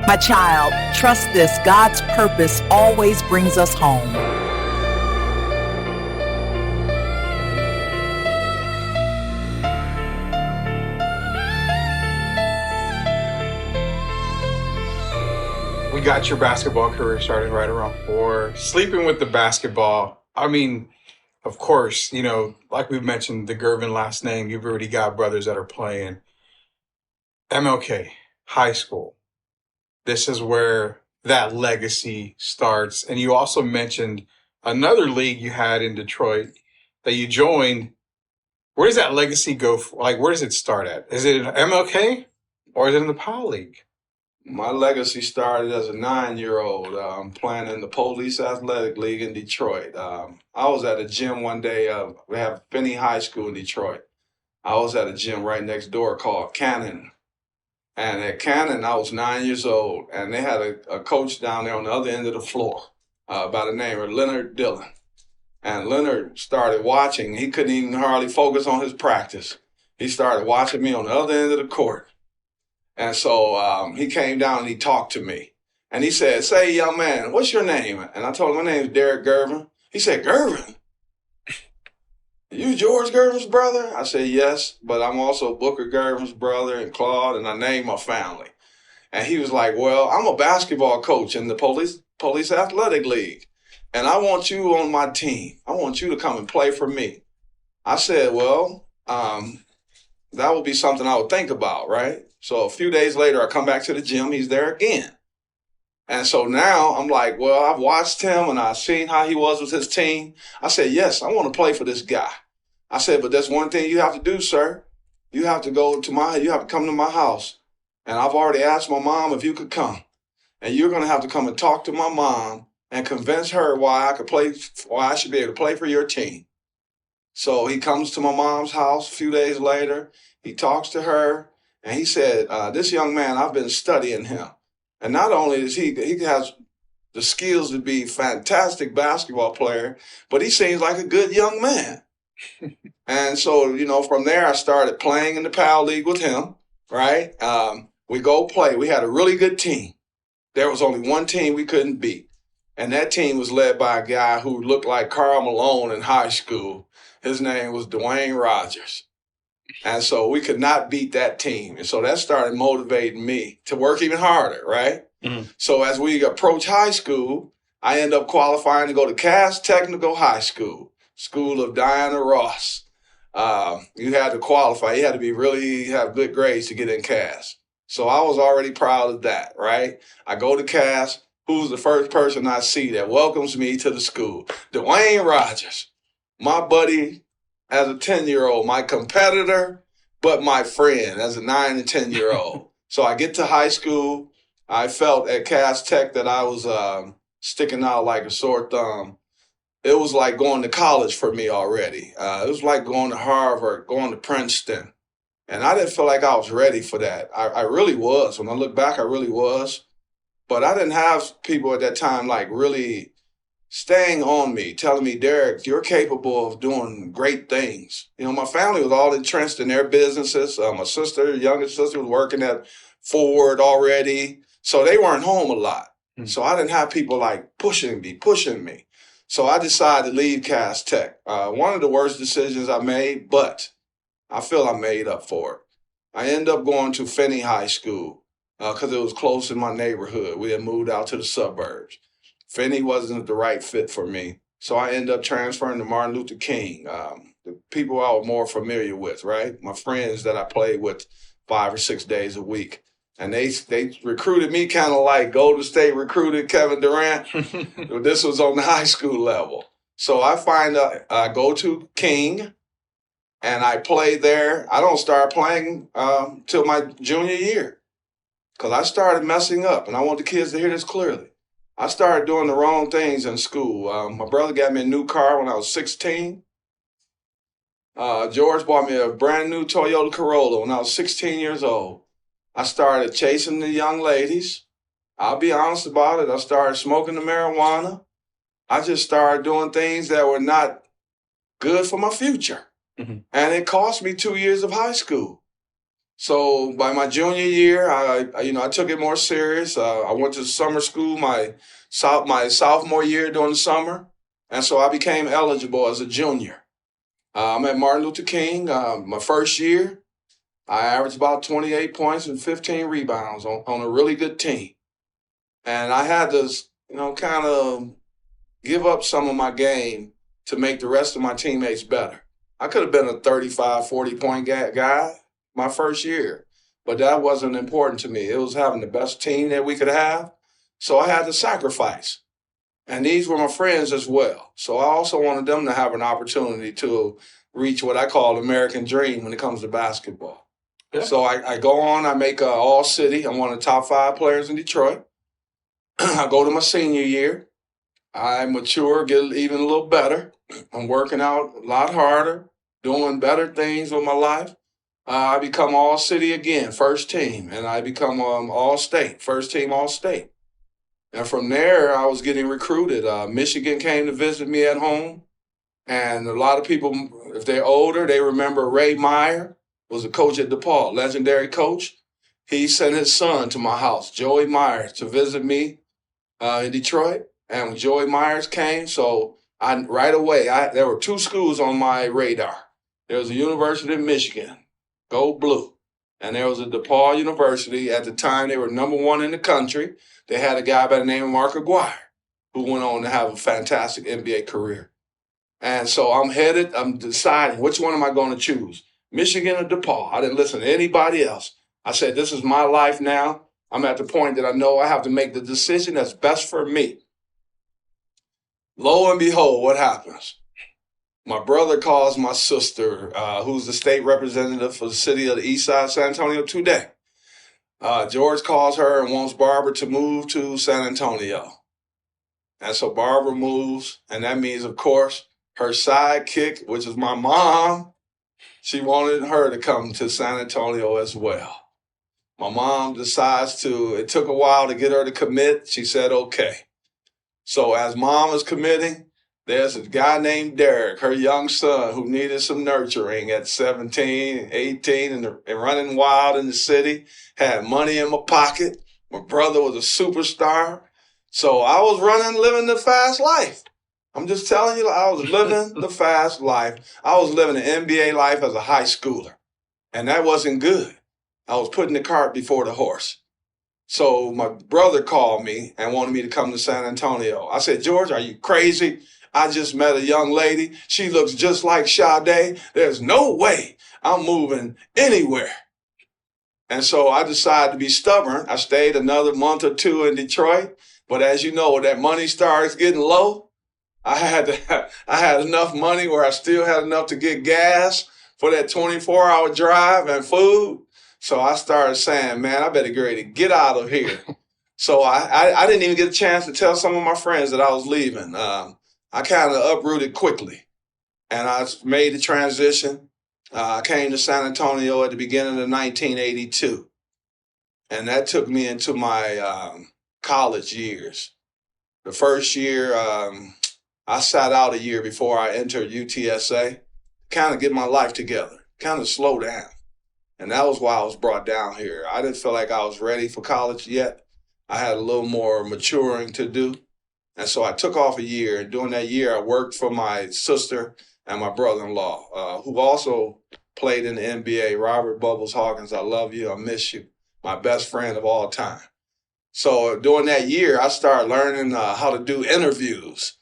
My child, trust this, God's purpose always brings us home. We got your basketball career starting right around 4. Sleeping with the basketball. I mean, of course, like we mentioned, the Gervin last name, you've already got brothers that are playing. MLK, high school. This is where that legacy starts. And you also mentioned another league you had in Detroit that you joined. Where does that legacy go? Where does it start at? Is it in MLK or is it in the Power League? My legacy started as a 9-year-old playing in the Police Athletic League in Detroit. I was at a gym one day. We have Finney High School in Detroit. I was at a gym right next door called Cannon. And at Cannon, I was 9 years old, and they had a coach down there on the other end of the floor by the name of Leonard Dillon. And Leonard started watching. He couldn't even hardly focus on his practice. He started watching me on the other end of the court. And so he came down and he talked to me. And he said, "Say, young man, what's your name?" And I told him, "My name is Derrick Gervin." He said, "Gervin? You George Gervin's brother?" I said, "Yes, but I'm also Booker Gervin's brother and Claude, and I named my family." And he was like, "Well, I'm a basketball coach in the Police Athletic League, and I want you on my team. I want you to come and play for me." I said, "Well, that would be something I would think about, right?" So a few days later, I come back to the gym. He's there again. And so now I'm like, well, I've watched him and I've seen how he was with his team. I said, yes, I want to play for this guy. I said, but there's one thing you have to do, sir. You have to come to my house. And I've already asked my mom if you could come. And you're going to have to come and talk to my mom and convince her why I should be able to play for your team. So he comes to my mom's house a few days later. He talks to her. And he said, this young man, I've been studying him. And not only does he has the skills to be a fantastic basketball player, but he seems like a good young man. And so, from there, I started playing in the PAL League with him, right? We go play. We had a really good team. There was only one team we couldn't beat. And that team was led by a guy who looked like Karl Malone in high school. His name was Dwayne Rogers. And so we could not beat that team. And so that started motivating me to work even harder, right? Mm-hmm. So as we approach high school, I end up qualifying to go to Cass Technical High School, School of Diana Ross. You had to qualify. You had to have good grades to get in Cass. So I was already proud of that, right? I go to Cass. Who's the first person I see that welcomes me to the school? Dwayne Rogers, my buddy as a 10-year-old, my competitor, but my friend as a 9 and 10-year-old. So I get to high school. I felt at Cass Tech that I was sticking out like a sore thumb. It was like going to college for me already. It was like going to Harvard, going to Princeton. And I didn't feel like I was ready for that. I really was. When I look back, I really was. But I didn't have people at that time really staying on me, telling me, "Derrick, you're capable of doing great things." My family was all entrenched in their businesses. My youngest sister was working at Ford already. So they weren't home a lot. Mm-hmm. So I didn't have people pushing me. So I decided to leave Cass Tech. One of the worst decisions I made, but I feel I made up for it. I ended up going to Finney High School because it was close in my neighborhood. We had moved out to the suburbs. Finney wasn't the right fit for me. So I ended up transferring to Martin Luther King, the people I was more familiar with, right? My friends that I played with 5 or 6 days a week. And they recruited me kind of like Golden State recruited Kevin Durant. This was on the high school level. So I go to King, and I play there. I don't start playing till my junior year because I started messing up, and I want the kids to hear this clearly. I started doing the wrong things in school. My brother got me a new car when I was 16. George bought me a brand new Toyota Corolla when I was 16 years old. I started chasing the young ladies. I'll be honest about it. I started smoking the marijuana. I just started doing things that were not good for my future. Mm-hmm. And it cost me 2 years of high school. So by my junior year, I took it more serious. I went to summer school my sophomore year during the summer, and so I became eligible as a junior. I'm at Martin Luther King. My first year, I averaged about 28 points and 15 rebounds on a really good team. And I had to, kind of give up some of my game to make the rest of my teammates better. I could have been a 35, 40-point guy my first year, but that wasn't important to me. It was having the best team that we could have. So I had to sacrifice. And these were my friends as well. So I also wanted them to have an opportunity to reach what I call the American dream when it comes to basketball. Yeah. So I go on, I make all city. I'm one of the top 5 players in Detroit. I go to my senior year. I mature, get even a little better. I'm working out a lot harder, doing better things with my life. I become all city again, first team, and I become all state, first team all state. And from there, I was getting recruited. Michigan came to visit me at home. And a lot of people, if they're older, they remember Ray Meyer was a coach at DePaul, legendary coach. He sent his son to my house, Joey Myers, to visit me in Detroit. And when Joey Myers came, so right away, there were 2 schools on my radar. There was a University of Michigan, go blue. And there was a DePaul University. At the time, they were number 1 in the country. They had a guy by the name of Mark Aguirre, who went on to have a fantastic NBA career. And so I'm deciding, which one am I going to choose? Michigan or DePaul? I didn't listen to anybody else. I said, this is my life now. I'm at the point that I know I have to make the decision that's best for me. Lo and behold, what happens? My brother calls my sister, who's the state representative for the city of the East Side, San Antonio, today. George calls her and wants Barbara to move to San Antonio. And so Barbara moves, and that means, of course, her sidekick, which is my mom, she wanted her to come to San Antonio as well. My mom decides it took a while to get her to commit. She said, okay. So as mom is committing, there's a guy named Derrick, her young son, who needed some nurturing at 17, 18, and running wild in the city, had money in my pocket. My brother was a superstar. So I was living the fast life. I'm just telling you, I was living the fast life. I was living an NBA life as a high schooler. And that wasn't good. I was putting the cart before the horse. So my brother called me and wanted me to come to San Antonio. I said, George, are you crazy? I just met a young lady. She looks just like Sade. There's no way I'm moving anywhere. And so I decided to be stubborn. I stayed another month or 2 in Detroit. But as you know, when that money starts getting low, I had enough money where I still had enough to get gas for that 24-hour drive and food. So I started saying, man, I better get ready to get out of here. So I didn't even get a chance to tell some of my friends that I was leaving. I kind of uprooted quickly, and I made the transition. I came to San Antonio at the beginning of 1982, and that took me into my college years. The first year, I sat out a year before I entered UTSA, kind of get my life together, kind of slow down. And that was why I was brought down here. I didn't feel like I was ready for college yet. I had a little more maturing to do. And so I took off a year. And during that year, I worked for my sister and my brother-in-law, who also played in the NBA, Robert Bubbles Hawkins. I love you. I miss you. My best friend of all time. So during that year, I started learning how to do interviews.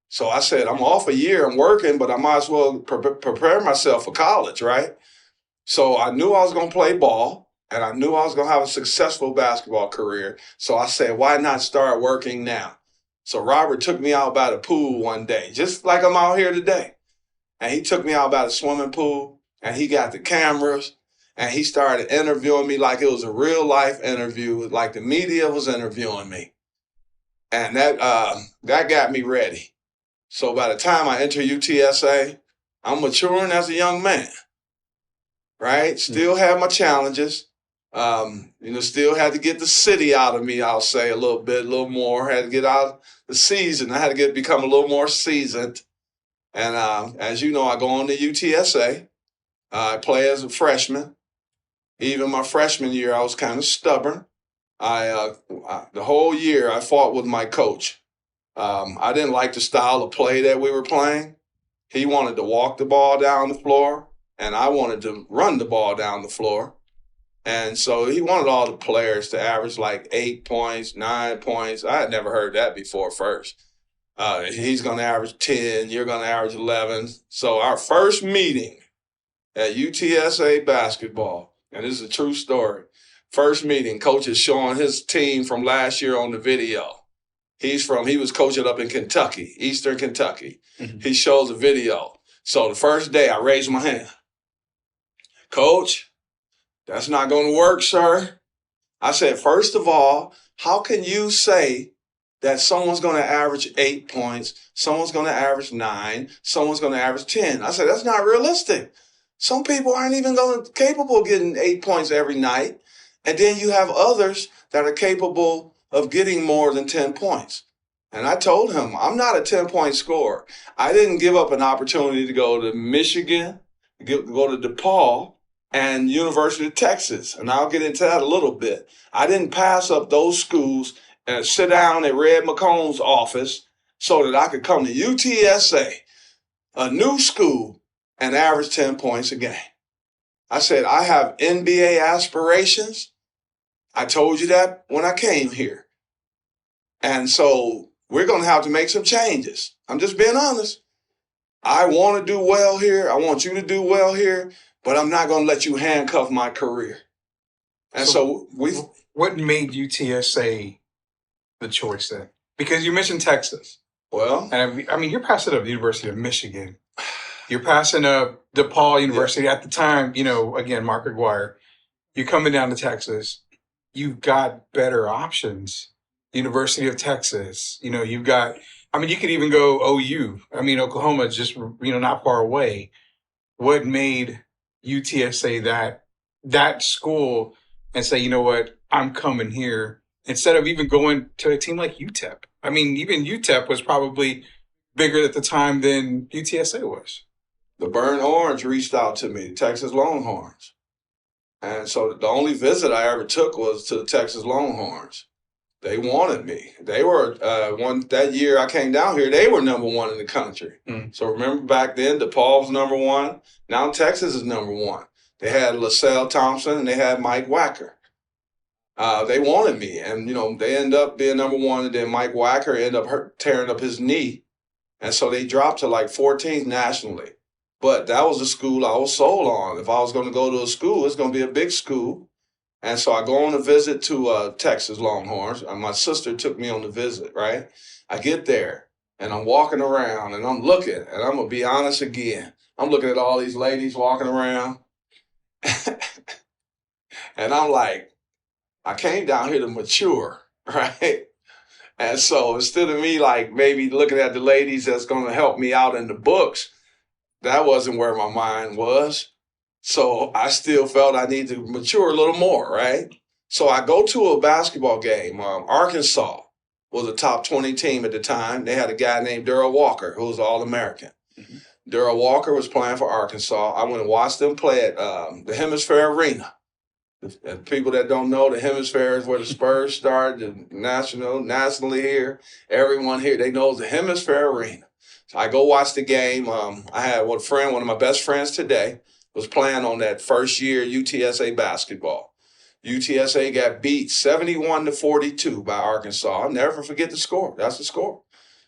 So I said, I'm off a year. I'm working, but I might as well prepare myself for college, right? So I knew I was going to play ball, and I knew I was going to have a successful basketball career. So I said, why not start working now? So Robert took me out by the pool one day, just like I'm out here today. And he took me out by the swimming pool, and he got the cameras, and he started interviewing me like it was a real life interview, like the media was interviewing me. And that got me ready. So by the time I enter UTSA, I'm maturing as a young man. Right? Still have my challenges. Still had to get the city out of me, I'll say a little more. Had to get out the season. I had to become a little more seasoned. And as you know, I go on to UTSA. I play as a freshman. Even my freshman year, I was kind of stubborn. The whole year I fought with my coach. I didn't like the style of play that we were playing. He wanted to walk the ball down the floor, and I wanted to run the ball down the floor. And so he wanted all the players to average like 8 points, 9 points. I had never heard that before first. He's going to average 10, you're going to average 11. So our first meeting at UTSA basketball, and this is a true story. First meeting, coach is showing his team from last year on the video. He was coaching up in Kentucky, Eastern Kentucky. Mm-hmm. He shows a video. So the first day I raised my hand. Coach, that's not going to work, sir. I said, first of all, how can you say that someone's going to average 8 points, someone's going to average 9, someone's going to average 10? I said, that's not realistic. Some people aren't even capable of getting 8 points every night. And then you have others that are capable of getting more than 10 points. And I told him, I'm not a 10-point scorer. I didn't give up an opportunity to go to Michigan, go to DePaul, and University of Texas. And I'll get into that a little bit. I didn't pass up those schools and sit down at Red McComb's office so that I could come to UTSA, a new school, and average 10 points a game. I said, I have NBA aspirations. I told you that when I came here. And so we're going to have to make some changes. I'm just being honest. I want to do well here. I want you to do well here, but I'm not going to let you handcuff my career. And so what made UTSA the choice then? Because you mentioned Texas. Well, and I mean, you're passing up the University of Michigan. You're passing up DePaul University at the time, again, Mark Aguirre. You're coming down to Texas. You've got better options. University of Texas, you've got, you could even go OU. Oklahoma is just, not far away. What made UTSA that school and say, you know what, I'm coming here instead of even going to a team like UTEP? Even UTEP was probably bigger at the time than UTSA was. The Burnt Orange reached out to me, Texas Longhorns. And so the only visit I ever took was to the Texas Longhorns. They wanted me. They were, that year I came down here, they were number one in the country. Mm. So remember back then, DePaul was number one. Now Texas is number one. They had LaSalle Thompson and they had Mike Wacker. They wanted me. And, they ended up being number one. And then Mike Wacker ended up tearing up his knee. And so they dropped to like 14th nationally. But that was the school I was sold on. If I was going to go to a school, it's going to be a big school. And so I go on a visit to Texas Longhorns. And my sister took me on the visit, right? I get there, and I'm walking around, and I'm looking. And I'm going to be honest again. I'm looking at all these ladies walking around. And I'm like, I came down here to mature, right? And so instead of me like maybe looking at the ladies that's going to help me out in the books, that wasn't where my mind was. So I still felt I needed to mature a little more, right? So I go to a basketball game. Arkansas was a top 20 team at the time. They had a guy named Derrick Walker, who was All-American. Mm-hmm. Derrick Walker was playing for Arkansas. I went and watched them play at the Hemisphere Arena. And people that don't know, the Hemisphere is where the Spurs started, nationally here. Everyone here, they know the Hemisphere Arena. So I go watch the game. I had one of my best friends today, was playing on that first year UTSA basketball. UTSA got beat 71-42 by Arkansas. I'll never forget the score. That's the score.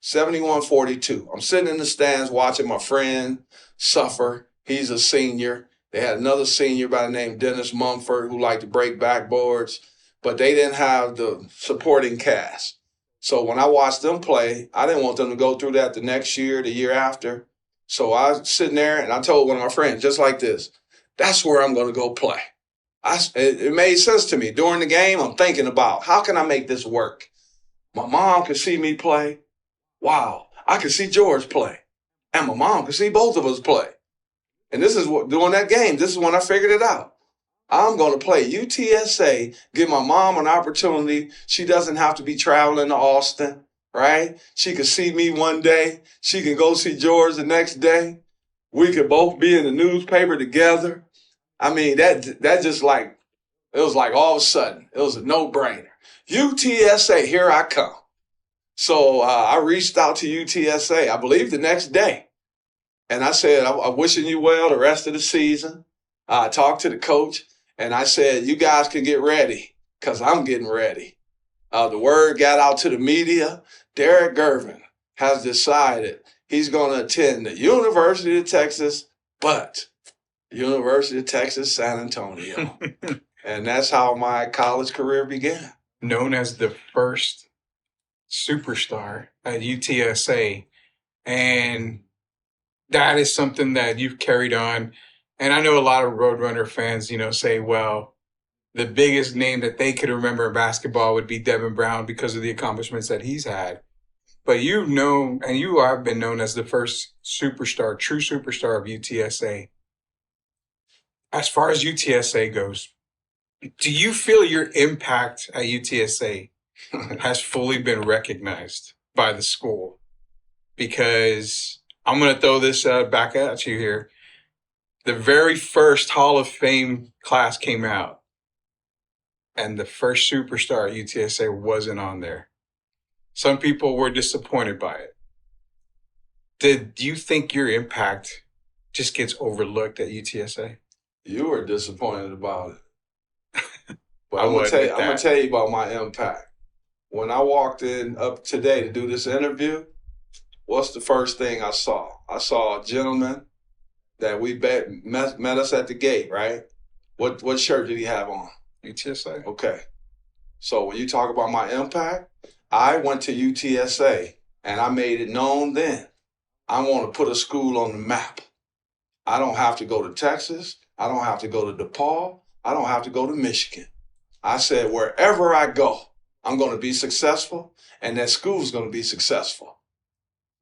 71-42. I'm sitting in the stands watching my friend suffer. He's a senior. They had another senior by the name Dennis Mumford who liked to break backboards, but they didn't have the supporting cast. So when I watched them play, I didn't want them to go through that the next year, the year after. So I was sitting there and I told one of my friends, just like this, that's where I'm going to go play. It made sense to me. During the game, I'm thinking about how can I make this work? My mom could see me play. Wow, I could see George play. And my mom could see both of us play. And this is during that game, this is when I figured it out. I'm going to play UTSA, give my mom an opportunity. She doesn't have to be traveling to Austin, right? She could see me one day. She can go see George the next day. We could both be in the newspaper together. I mean, that just like, it was like all of a sudden, it was a no-brainer. UTSA, here I come. So I reached out to UTSA, I believe the next day. And I said, I'm wishing you well the rest of the season. I talked to the coach, and I said, you guys can get ready because I'm getting ready. The word got out to the media. Derrick Gervin has decided he's going to attend the University of Texas, but University of Texas, San Antonio. And that's how my college career began. Known as the first superstar at UTSA. And that is something that you've carried on. And I know a lot of Roadrunner fans, say, well, the biggest name that they could remember in basketball would be Devin Brown because of the accomplishments that he's had. But you've known, and you have been known as the first superstar, true superstar of UTSA. As far as UTSA goes, do you feel your impact at UTSA has fully been recognized by the school? Because I'm going to throw this back at you here. The very first Hall of Fame class came out, and the first superstar at UTSA wasn't on there. Some people were disappointed by it. Do you think your impact just gets overlooked at UTSA? You were disappointed about it. But I'm going to tell you about my impact. When I walked in up today to do this interview, what's the first thing I saw? I saw a gentleman that we met us at the gate, right? What shirt did he have on? UTSA. Okay. So when you talk about my impact, I went to UTSA and I made it known then. I want to put a school on the map. I don't have to go to Texas. I don't have to go to DePaul. I don't have to go to Michigan. I said, wherever I go, I'm going to be successful, and that school's going to be successful.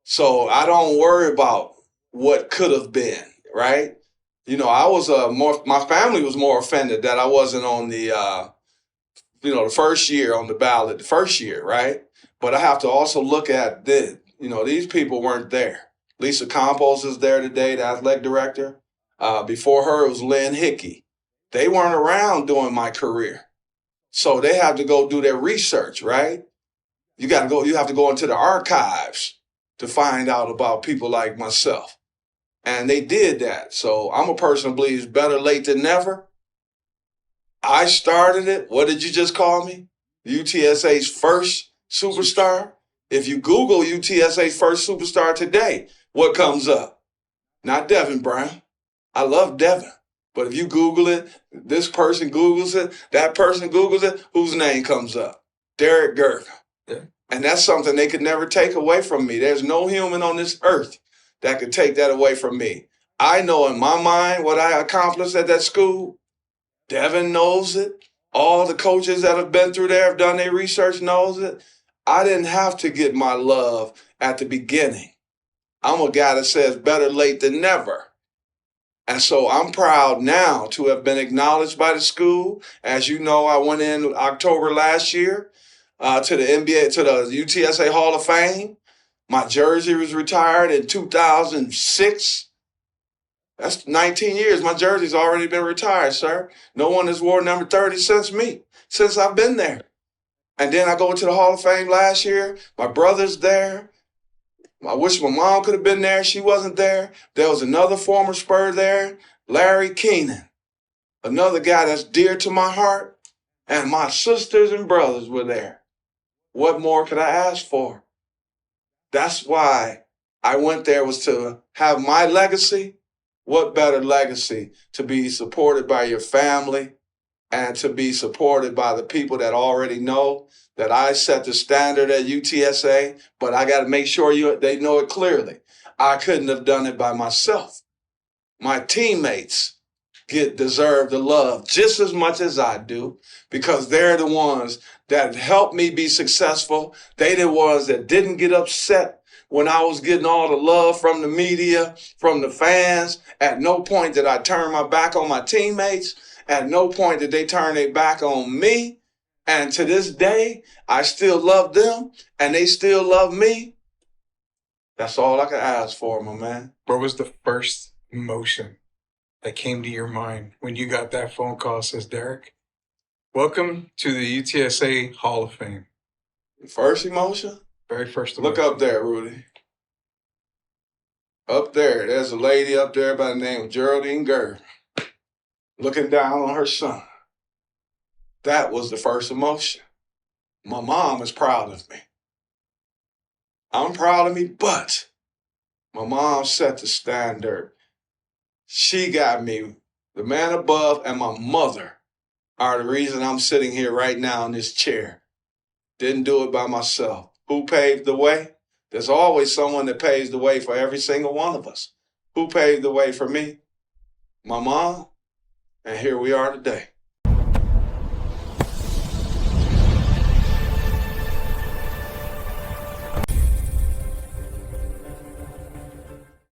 So I don't worry about what could have been, right? I was my family was more offended that I wasn't on the, the first year on the ballot, the first year, right? But I have to also look at these people weren't there. Lisa Campos is there today, the athletic director. Before her, it was Lynn Hickey. They weren't around during my career. So they have to go do their research, right? You have to go into the archives to find out about people like myself. And they did that. So I'm a person who believes better late than never. I started it. What did you just call me? UTSA's first superstar. If you Google UTSA's first superstar today, what comes up? Not Devin Brown. I love Devin. But if you Google it, this person Googles it, that person Googles it, whose name comes up? Derrick Gervin. Yeah. And that's something they could never take away from me. There's no human on this earth that could take that away from me. I know in my mind what I accomplished at that school. Devin knows it. All the coaches that have been through there have done their research knows it. I didn't have to get my love at the beginning. I'm a guy that says better late than never. And so I'm proud now to have been acknowledged by the school. As you know, I went in October last year to the UTSA Hall of Fame. My jersey was retired in 2006. That's 19 years. My jersey's already been retired, sir. No one has worn number 30 since I've been there. And then I go to the Hall of Fame last year. My brother's there. I wish my mom could have been there. She wasn't there. There was another former Spur there, Larry Keenan, another guy that's dear to my heart. And my sisters and brothers were there. What more could I ask for? That's why I went there, was to have my legacy. What better legacy to be supported by your family and to be supported by the people that already know that I set the standard at UTSA, but I got to make sure they know it clearly. I couldn't have done it by myself. My teammates deserve the love just as much as I do, because they're the ones that helped me be successful. They the ones that didn't get upset when I was getting all the love from the media, from the fans. At no point did I turn my back on my teammates. At no point did they turn their back on me. And to this day, I still love them and they still love me. That's all I can ask for, my man. What was the first emotion that came to your mind when you got that phone call says, Derrick, welcome to the UTSA Hall of Fame? First emotion? Very first Look emotion. up there, Rudy. Up there, there's a lady up there by the name of Geraldine Gervin looking down on her son. That was the first emotion. My mom is proud of me. I'm proud of me, but my mom set the standard. She got me. The man above and my mother are the reason I'm sitting here right now in this chair. Didn't do it by myself. Who paved the way? There's always someone that paves the way for every single one of us. Who paved the way for me? My mom. And here we are today.